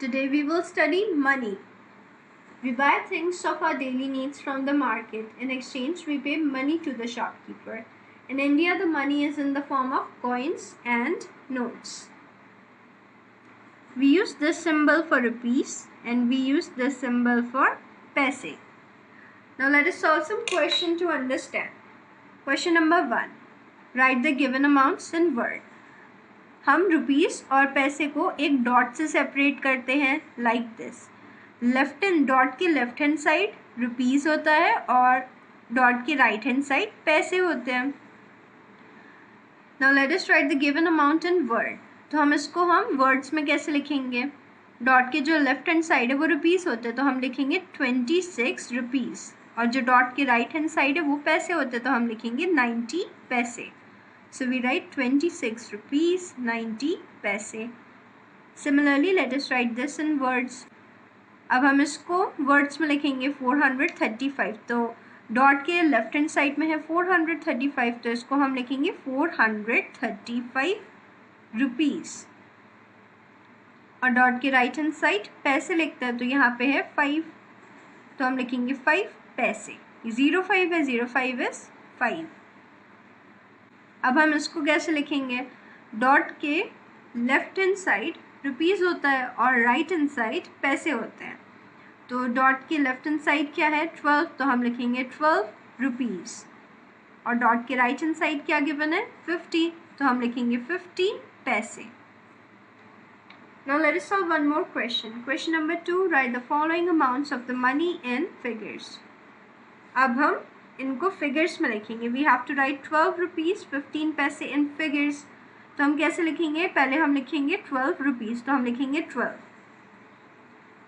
Today we will study money. We buy things of our daily needs from the market. In exchange, we pay money to the shopkeeper. In India, the money is in the form of coins and notes. We use this symbol for rupees and we use this symbol for paise. Now let us solve some question to understand. Question number 1. Write the given amounts in word. हम rupees और पैसे को एक dot से separate करते हैं like this. Left hand dot के left hand side rupees होता है और डॉट के राइट हैंड साइड पैसे होते हैं. Now let us right the given amount in word. तो हम इसको वर्ड्स में कैसे लिखेंगे. डॉट के जो लेफ्ट हैंड साइड है वो रुपीस होते हैं तो हम लिखेंगे 26 रुपीस और जो डॉट के राइट हैंड साइड है वो पैसे होते हैं तो हम लिखेंगे 90 पैसे. So we write 26 rupees 90 paise. Similarly, let us write this in words. अब हम इसको words में लिखेंगे 435. तो डॉट के लेफ्ट हैंड साइड में है 435 तो इसको हम लिखेंगे 435 रुपीस और डॉट के राइट हैंड साइड पैसे लिखते हैं तो यहाँ पे है 5 तो हम लिखेंगे 5 पैसे. 05 है 05 इज 5. अब हम इसको कैसे लिखेंगे. डॉट के लेफ्ट हैंड साइड रुपीस होता है और राइट हैंड साइड पैसे होते हैं. तो डॉट के लेफ्ट हैंड साइड क्या है 12 तो हम लिखेंगे 12 रुपीस और डॉट के राइट हैंड साइड क्या गिवन है 50 तो हम लिखेंगे 50 पैसे. Now let us solve one more question. Question number 2. Write the following amounts of the money in figures. अब हम इनको फिगर्स में लिखेंगे. We have to write 12 rupees 15 पैसे इन फिगर्स. तो हम कैसे लिखेंगे. पहले हम लिखेंगे 12 रुपीज़ तो हम लिखेंगे 12.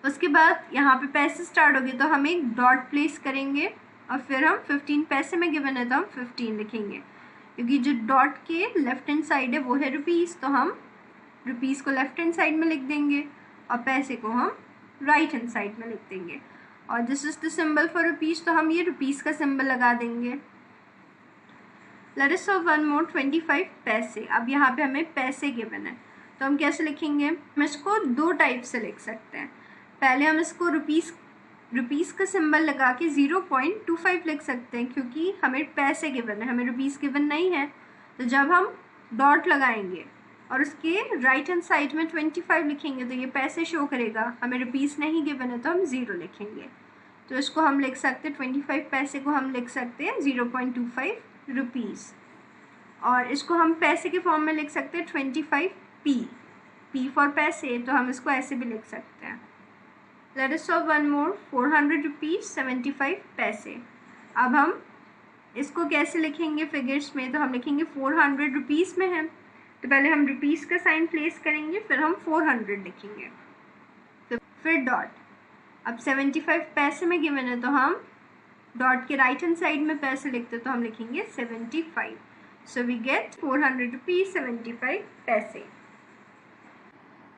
उसके बाद यहाँ पे पैसे स्टार्ट हो गए तो हम एक डॉट प्लेस करेंगे और फिर हम 15 पैसे में गिवन है तो हम 15 लिखेंगे क्योंकि जो डॉट के लेफ्ट हैंड साइड है वो है रुपीज़ तो हम रुपीज़ को लेफ्ट हैंड साइड में लिख देंगे और पैसे को हम राइट हैंड साइड में लिख देंगे. और this is the symbol for rupees तो हम ये रुपीज़ का सिंबल लगा देंगे. Let us solve one more 25 पैसे. अब यहाँ पे हमें पैसे गिवन है तो हम कैसे लिखेंगे. हम इसको दो टाइप से लिख सकते हैं. पहले हम इसको रुपीज़ का सिंबल लगा के 0.25 लिख सकते हैं क्योंकि हमें पैसे गिवन है हमें रुपीज़ गिवन नहीं है. तो जब हम डॉट लगाएंगे और उसके राइट हैंड साइड में 25 लिखेंगे तो ये पैसे शो करेगा. हमें रुपीज़ नहीं गिवन है तो हम 0 लिखेंगे. तो इसको हम लिख सकते हैं 25 पैसे को हम लिख सकते हैं 0.25 रुपीज़ और इसको हम पैसे के फॉर्म में लिख सकते हैं 25 पी फॉर पैसे तो हम इसको ऐसे भी लिख सकते हैं. Let us solve one more 400 rupees 75 पैसे. अब हम इसको कैसे लिखेंगे फिगर्स में. तो हम लिखेंगे 400 रुपीज़ में है तो पहले हम रुपीज़ का साइन प्लेस करेंगे फिर हम 400 लिखेंगे तो फिर डॉट. अब 75 पैसे में गिवन है तो हम डॉट के राइट हैंड साइड में पैसे लिखते तो हम लिखेंगे 75. सो वी गेट 400 रुपीज़ 75 पैसे.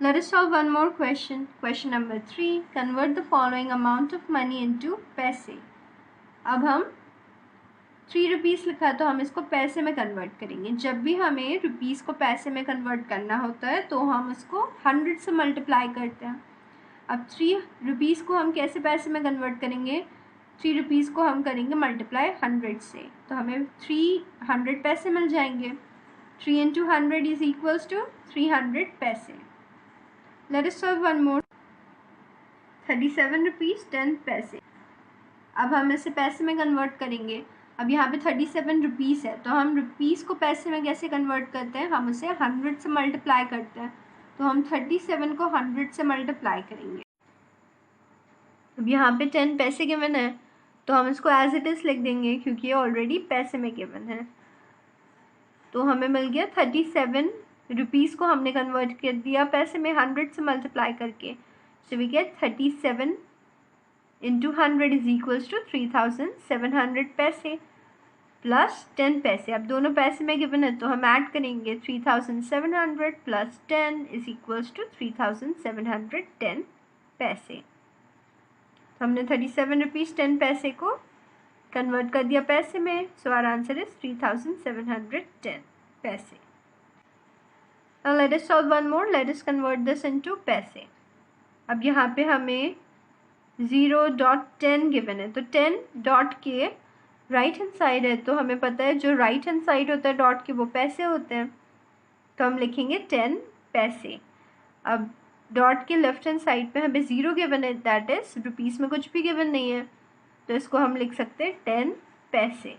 Let us solve one more question. Question number 3. Convert the following amount of money into पैसे. अब हम 3 रुपीज़ लिखा तो हम इसको पैसे में कन्वर्ट करेंगे. जब भी हमें रुपीज़ को पैसे में कन्वर्ट करना होता है तो हम उसको 100 से मल्टीप्लाई करते हैं. अब 3 रुपीज़ को हम कैसे पैसे में कन्वर्ट करेंगे. 3 रुपीज़ को हम करेंगे मल्टीप्लाई 100 से तो हमें 300 पैसे मिल जाएंगे. 3 into 100 इज इक्वल्स टू 300 पैसे. Let us solve one more 37 rupees 10 पैसे. अब हम इसे पैसे में कन्वर्ट करेंगे. अब यहाँ पे 37 रुपीज़ है तो हम रुपीज़ को पैसे में कैसे कन्वर्ट करते हैं. हम उसे 100 से मल्टीप्लाई करते हैं तो हम 37 को 100 से मल्टीप्लाई करेंगे. अब यहाँ पे 10 पैसे गिवन है तो हम इसको एज इट इज़ लिख देंगे क्योंकि ये ऑलरेडी पैसे में गिवन है. तो हमें मिल गया 37 रुपीज़ को हमने कन्वर्ट कर दिया पैसे में 100 से मल्टीप्लाई करके. So we get 37 into 100 is equals to 3700 पैसे प्लस 10 पैसे. अब दोनों पैसे में गिवन है तो हम ऐड करेंगे 3700 प्लस 10 इज इक्वल्स टू 3710 पैसे. तो हमने 37 रुपीज़ 10 पैसे को कन्वर्ट कर दिया पैसे में. सो आवर आंसर इज 3710 पैसे. Now let us solve one more. Let us convert this into paise. अब यहाँ पे हमें 0.10 गिवन है, तो 10 डॉट के राइट हैंड साइड है, तो हमें पता है जो राइट हैंड साइड होता है डॉट के वो पैसे होते हैं, तो हम लिखेंगे 10 पैसे। अब डॉट के लेफ्ट हैंड साइड पे हमें 0 गिवन है, दैट इज रुपीज़ में कुछ भी गिवन नहीं है, तो इसको हम लिख सकते हैं 10 पैसे।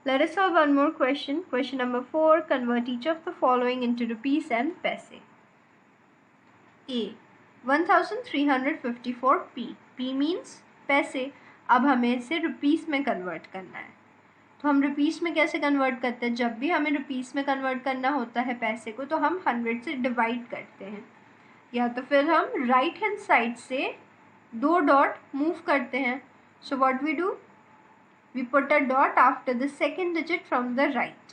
Let us solve one more question. Question number 4. Convert each of the following into rupees and paise. A. 1354 P. P means पैसे। अब हमें इसे रुपीस में कन्वर्ट करना है, तो हम रुपीस में कैसे कन्वर्ट करते हैं? जब भी हमें रुपीस में कन्वर्ट करना होता है पैसे को, तो हम 100 से डिवाइड करते हैं, या तो फिर हम राइट हैंड साइड से 2 डॉट मूव करते हैं। So what we do, we put a dot after the second digit from the right,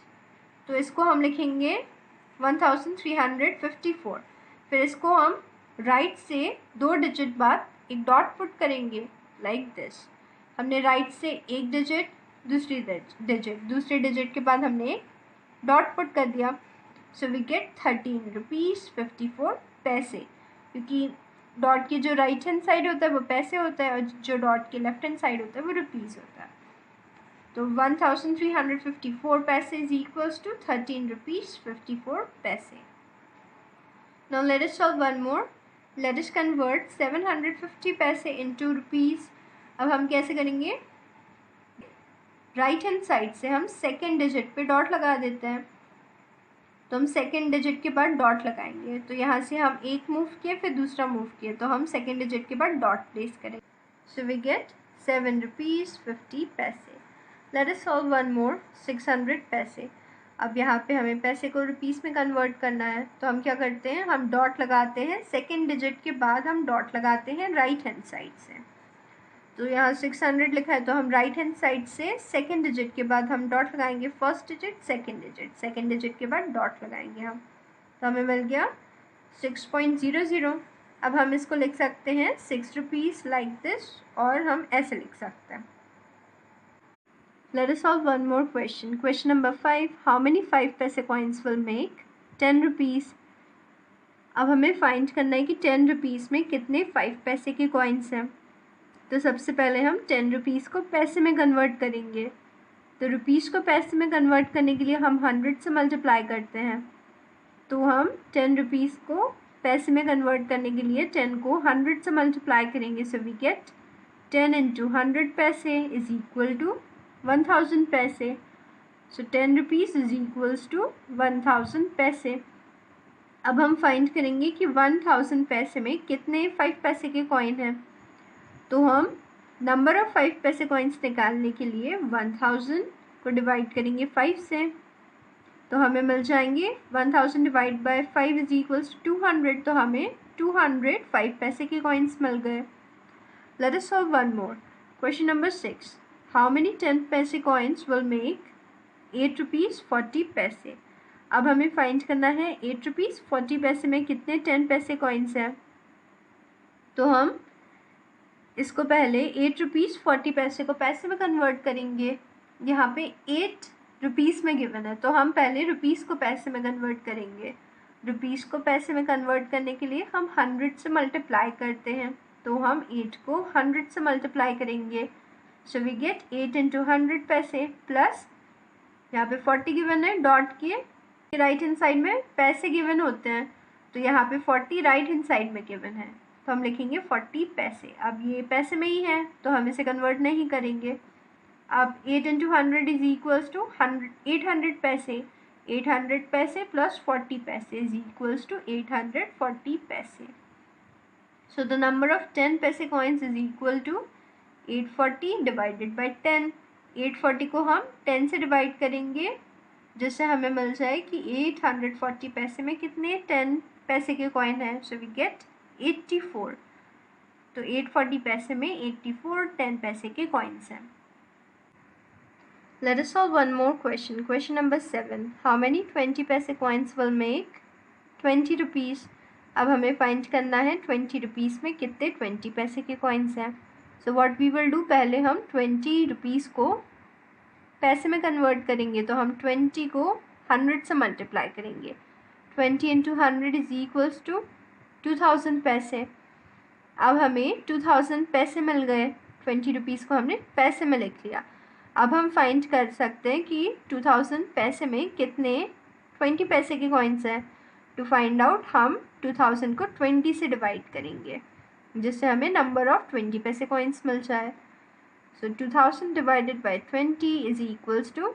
तो इसको हम लिखेंगे 1354। फिर इसको हम राइट से 2 डिजिट बाद एक डॉट पुट करेंगे लाइक दिस। हमने राइट से एक डिजिट, दूसरे डिजिट के बाद हमने एक डॉट पुट कर दिया, सो वी गेट 13 रुपीज़ 54 पैसे, क्योंकि डॉट की जो राइट हैंड साइड होता है वो पैसे होता है और जो डॉट के लेफ्ट हैंड साइड होता है वो रुपीज़ होता है। तो 1354 पैसे इज इक्वल्स टू 13 रुपीज़ 54 पैसे। Now let us solve one more. Let us convert 750 पैसे इनटू रुपीज़। अब हम कैसे करेंगे, राइट हैंड साइड से हम सेकेंड डिजिट पे डॉट लगा देते हैं, तो हम सेकेंड डिजिट के बाद डॉट लगाएंगे, तो यहाँ से हम एक मूव किए फिर दूसरा मूव किए, तो हम सेकेंड डिजिट के बाद डॉट प्लेस करेंगे, सो वी गेट 7 रुपीज़ 50 पैसे। Let us solve one more, 600 पैसे। अब यहाँ पे हमें पैसे को रुपीज़ में कन्वर्ट करना है, तो हम क्या करते हैं, हम डॉट लगाते हैं, सेकेंड डिजिट के बाद हम डॉट लगाते हैं राइट हैंड साइड से। तो यहाँ 600 लिखा है, तो हम राइट हैंड साइड से सेकेंड डिजिट के बाद हम डॉट लगाएंगे, फर्स्ट डिजिट सेकेंड डिजिट के बाद डॉट लगाएंगे हम, तो हमें मिल गया 6.00। अब हम इसको लिख सकते हैं 6 रुपीज़ लाइक दिस, और हम ऐसे लिख सकते हैं। Let us solve one more question. Question number 5. How many 5 पैसे coins will make 10 rupees? अब हमें फाइंड करना है कि 10 रुपीज़ में कितने 5 पैसे के कॉइन्स हैं। तो सबसे पहले हम 10 रुपीज़ को पैसे में कन्वर्ट करेंगे, तो रुपीज़ को पैसे में कन्वर्ट करने के लिए हम 100 से मल्टीप्लाई करते हैं, तो हम 10 रुपीज़ को पैसे में कन्वर्ट करने के लिए 10 को 100 से मल्टीप्लाई करेंगे, सो वी गेट 10 इंटू 100 पैसे इज इक्वल टू 1000 पैसे। सो 10 रुपीज़ इज इक्वल्स टू 1000 पैसे। अब हम फाइंड करेंगे कि 1000 पैसे में कितने 5 पैसे के कॉइन हैं, तो हम नंबर ऑफ 5 पैसे कॉइन्स निकालने के लिए 1000 को डिवाइड करेंगे 5 से, तो हमें मिल जाएंगे 1000 डिवाइड बाय 5 इज इक्वल्स 200, तो हमें 205 पैसे के कॉइन्स मिल गए। Let us solve one more. Question number 6. How many 10 पैसे coins will make 8 रुपीज़ 40 पैसे? अब हमें फाइंड करना है 8 रुपीज़ 40 पैसे में कितने 10 पैसे कॉइन्स हैं, तो हम इसको पहले 8 रुपीज़ 40 पैसे को पैसे में कन्वर्ट करेंगे। यहाँ पे 8 रुपीज़ में गिवन है, तो हम पहले रुपीज़ को पैसे में कन्वर्ट करेंगे। रुपीज़ को पैसे में कन्वर्ट करने के लिए हम 100 से मल्टीप्लाई करते हैं, तो हम 8 को 100 से मल्टीप्लाई करेंगे, सो वी गेट 8 इंटू 100 पैसे, प्लस यहाँ पे 40 गिवन है, डॉट के राइट हैंड साइड में पैसे गिवन होते हैं, तो यहाँ पे 40 राइट हैंड साइड में गिवन है, तो हम लिखेंगे 40 पैसे। अब ये पैसे में ही है, तो हम इसे कन्वर्ट नहीं करेंगे। अब 8 इंटू 100 इज इक्वल्स टू 800 पैसे। 800 पैसे प्लस 40 पैसे इज इक्वल्स टू 840 पैसे। सो द नंबर ऑफ 10 पैसे coins is equal to 840 divided by 10। 840 को हम 10 से डिवाइड करेंगे, जिससे हमें मिल जाए कि 840 पैसे में कितने 10 पैसे के कॉइन हैं, सो वी गेट 84। तो 840 पैसे में 84 10 पैसे के कॉइन्स हैं। Let us solve one more question. Question number 7. How many 20 पैसे coins will make 20 rupees? अब हमें फाइंड करना है 20 रुपीज़ में कितने 20 पैसे के कॉइन्स हैं। So what we will do, पहले हम 20 रुपीज़ को पैसे में कन्वर्ट करेंगे, तो हम 20 को 100 से मल्टीप्लाई करेंगे। 20 इंटू 100 इज इक्वल्स टू 2000 पैसे। अब हमें 2000 पैसे मिल गए, 20 रुपीज़ को हमने पैसे में लिख लिया। अब हम फाइंड कर सकते हैं कि 2000 पैसे में कितने 20 पैसे के कॉइन्स हैं। टू फाइंड आउट हम 2000 को 20 से डिवाइड करेंगे, जिससे हमें नंबर ऑफ 20 पैसे कॉइन्स मिल जाए। So 2000 divided by 20 is equals to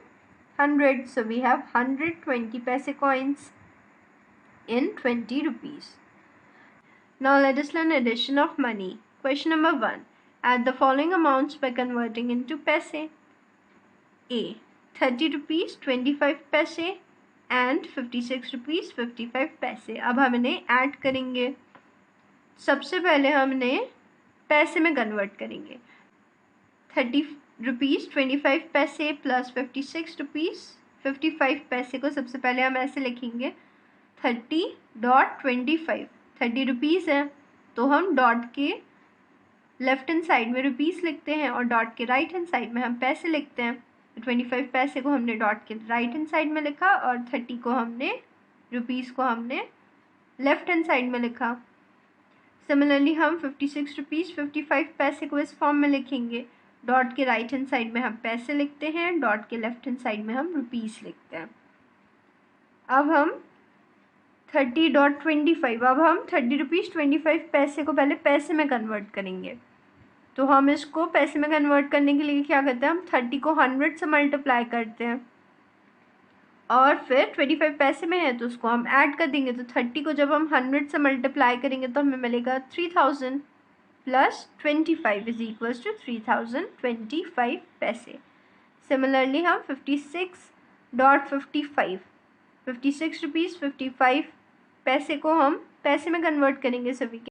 100. So we have 120 paise coins in 20 rupees. Now let us learn addition of money. Question number 1. Add the following amounts by converting into paise. A. 30 rupees 25 paise and 56 rupees 55 paise. अब हम इन्हें add करेंगे। सबसे पहले हम इन्हें पैसे में कन्वर्ट करेंगे। 30 रुपीज़ 25 पैसे प्लस 56 रुपीज़ 55 पैसे को सबसे पहले हम ऐसे लिखेंगे 30.25। 30 रुपीज़ है तो हम डॉट के लेफ्ट हैंड साइड में रुपीज़ लिखते हैं और डॉट के राइट हैंड साइड में हम पैसे लिखते हैं। 25 पैसे को हमने डॉट के राइट हैंड साइड में लिखा और 30 को हमने रुपीज़ को हमने लेफ्ट हैंड साइड में लिखा। सिमिलरली हम 56 रुपीज़ 55 पैसे को इस फॉर्म में लिखेंगे। डॉट के राइट हैंड साइड में हम पैसे लिखते हैं, डॉट के लेफ्ट हैंड साइड में हम रुपीज़ लिखते हैं। अब हम 30.25, अब हम 30 रुपीज़ 25 पैसे को पहले पैसे में कन्वर्ट करेंगे। तो हम इसको पैसे में कन्वर्ट करने के लिए क्या करते हैं, हम 30 को 100 से मल्टीप्लाई करते हैं और फिर 25 पैसे में है तो उसको हम ऐड कर देंगे। तो 30 को जब हम 100 से मल्टीप्लाई करेंगे तो हमें मिलेगा 3000 प्लस 25 इज इक्वल्स टू 3025 पैसे। सिमिलरली हम 56.55 56 रुपीज़ 55 पैसे को हम पैसे में कन्वर्ट करेंगे सभी के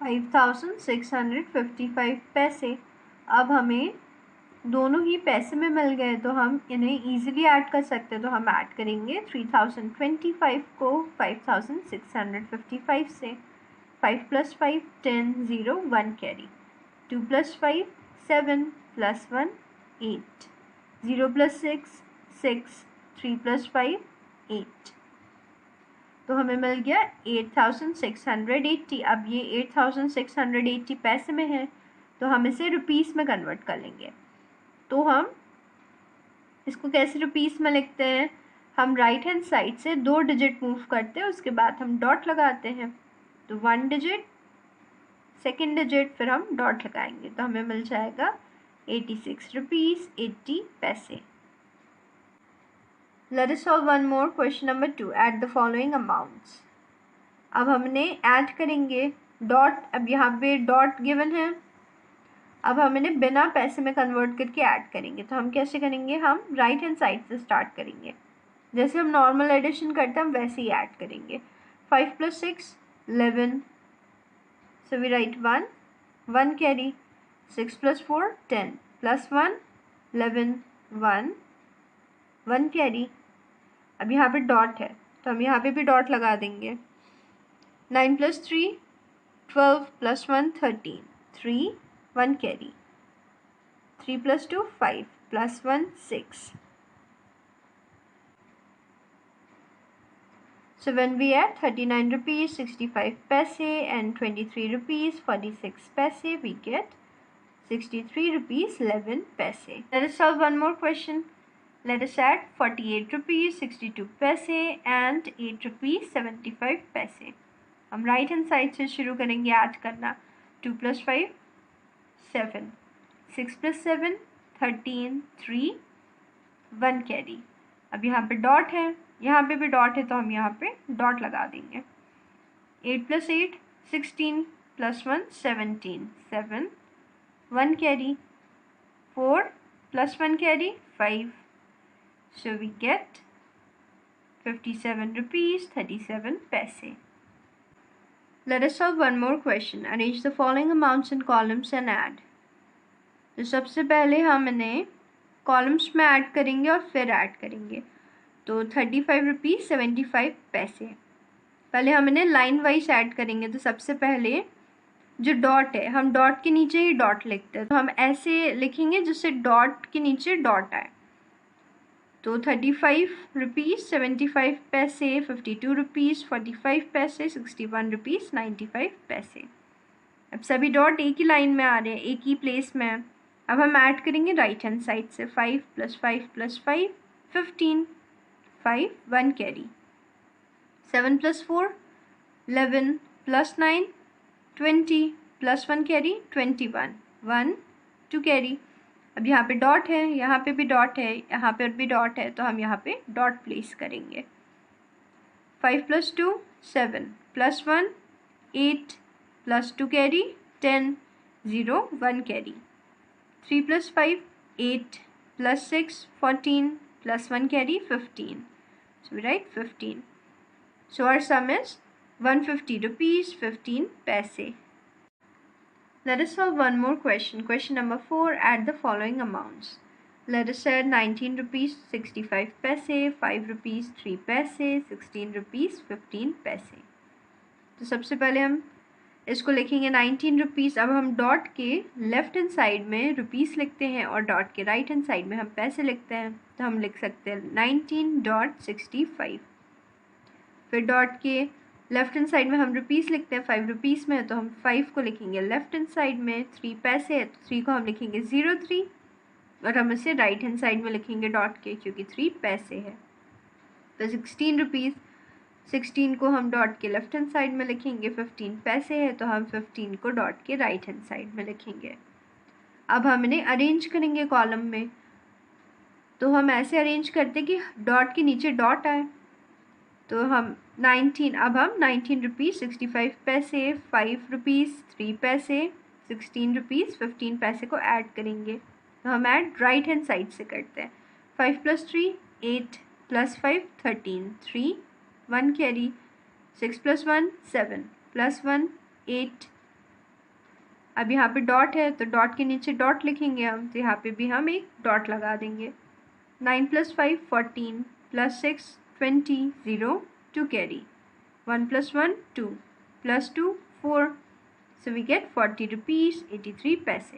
5655 पैसे। अब हमें दोनों ही पैसे में मिल गए तो हम इन्हें ईजिली ऐड कर सकते हैं। तो हम ऐड करेंगे 3025 को 5655 से। 5 + 5 10 0 1 कैरी। 2 + 5 7 + 1 8 0 + 6 6 3 + 5 8। तो हमें मिल गया 8680। अब ये 8680 पैसे में है तो हम इसे रुपीज़ में कन्वर्ट कर लेंगे। तो हम इसको कैसे रुपीज़ में लिखते हैं, हम राइट हैंड साइड से 2 डिजिट मूव करते हैं, उसके बाद हम डॉट लगाते हैं। तो 1 डिजिट, सेकेंड डिजिट, फिर हम डॉट लगाएंगे तो हमें मिल जाएगा 86 रुपीज़ 80 पैसे। Let us solve one more question number 2. Add the following amounts. अब हमने ऐड करेंगे डॉट। अब यहाँ पे डॉट गिवन है, अब हम इन्हें बिना पैसे में कन्वर्ट करके ऐड करेंगे। तो हम कैसे करेंगे, हम राइट हैंड साइड से स्टार्ट करेंगे। जैसे हम नॉर्मल एडिशन करते हैं हम वैसे ही ऐड करेंगे। 5 + 6 11, so we write 1 1 carry। 6 + 4 10 + 1 11 1 1 carry। अब यहाँ पे डॉट है तो हम यहाँ पे भी डॉट लगा देंगे। 9 + 3 12 + 1 13 3 1 carry। 3 + 2 5 + 1 6। So when we add 39 rupees 65 paise and 23 rupees 46 paise, we get 63 rupees 11 paise. Let us solve one more question. Let us add 48 rupees 62 paise and 8 rupees 75 paise. हम राइट हैंड साइड से शुरू करेंगे add करना। 2 + 5 7 6 + 7 13 3 1 carry. अब यहाँ पे dot है, यहाँ पे भी डॉट है तो हम यहाँ पे डॉट लगा देंगे। 8 + 8 16 + 1 17 7 1 carry. 4 + 1 carry 5। So we get 57 rupees 37 paise. Let us solve one more question. Arrange the following amounts in columns and add. तो सबसे पहले हम इन्हें कॉलम्स में ऐड करेंगे और फिर ऐड करेंगे। तो 35 रुपीज़ 75 पैसे। पहले हम इन्हें लाइन वाइज ऐड करेंगे। तो सबसे पहले जो डॉट है हम डॉट के नीचे ही डॉट लिखते हैं, तो हम ऐसे लिखेंगे जिससे डॉट के नीचे डॉट आए। तो 35 रुपीज़ 75 पैसे, 52 रुपीज़ 45 पैसे, 61 रुपीज़ 95 पैसे। अब सभी डॉट एक ही लाइन में आ रहे हैं, एक ही प्लेस में। अब हम ऐड करेंगे राइट हैंड साइड से। 5 + 5 + 5 15, 5 1 कैरी। 7 + 4 11 + 9 20 + 1 carry 21, 1 2 carry. अब यहाँ पे डॉट है, यहाँ पे भी डॉट है, यहाँ पे भी डॉट है, तो हम यहाँ पे डॉट प्लेस करेंगे। 5 + 2 7 + 1 8 + 2 carry 10 0 1 carry. 3 + 5 8 + 6 14 + 1 carry 15. So we write 15. So our sum is 150 rupees 15 paise. Let us solve one more question. Question number 4. Add the following amounts. Let us add 19 rupees 65 paise, 5 rupees 3 paise, 16 rupees 15 paise. तो सबसे पहले हम इसको लिखेंगे 19 rupees. अब हम dot के left hand side में रुपीज़ लिखते हैं और डॉट के राइट हैंड साइड में हम पैसे लिखते हैं, तो हम लिख सकते हैं 19.65। फिर डॉट के लेफ्ट हैंड साइड में हम रुपीज़ लिखते हैं, 5 रुपीज़ में, तो हम 5 को लिखेंगे लेफ्ट हैंड साइड में। 3 पैसे है तो 3 को हम लिखेंगे 03 और हम इसे राइट हैंड साइड में लिखेंगे डॉट के, क्योंकि 3 पैसे है। तो 16 रुपीज़, 16 को हम डॉट के लेफ्ट हैंड साइड में लिखेंगे। 15 पैसे है तो हम 15 को डॉट के राइट हैंड साइड में लिखेंगे। अब हम इन्हें अरेंज करेंगे कॉलम में, तो हम ऐसे अरेंज करते कि डॉट के नीचे डॉट आए। तो हम 19, अब हम 19 रुपीज़ 65 पैसे, 5 रुपीज़ 3 पैसे, 16 रुपीज़ 15 पैसे को ऐड करेंगे। तो हम ऐड राइट हैंड साइड से करते हैं। 5 + 3 8 + 5 13 3 1 कैरी। 6 + 1 7 + 1 8। अब यहाँ पे डॉट है तो डॉट के नीचे डॉट लिखेंगे हम, तो यहाँ पे भी हम एक डॉट लगा देंगे। 9 + 5 14 + 6 20 0 2 carry. 1 + 1 2 + 2 4। So we get 40 rupees 83 paise.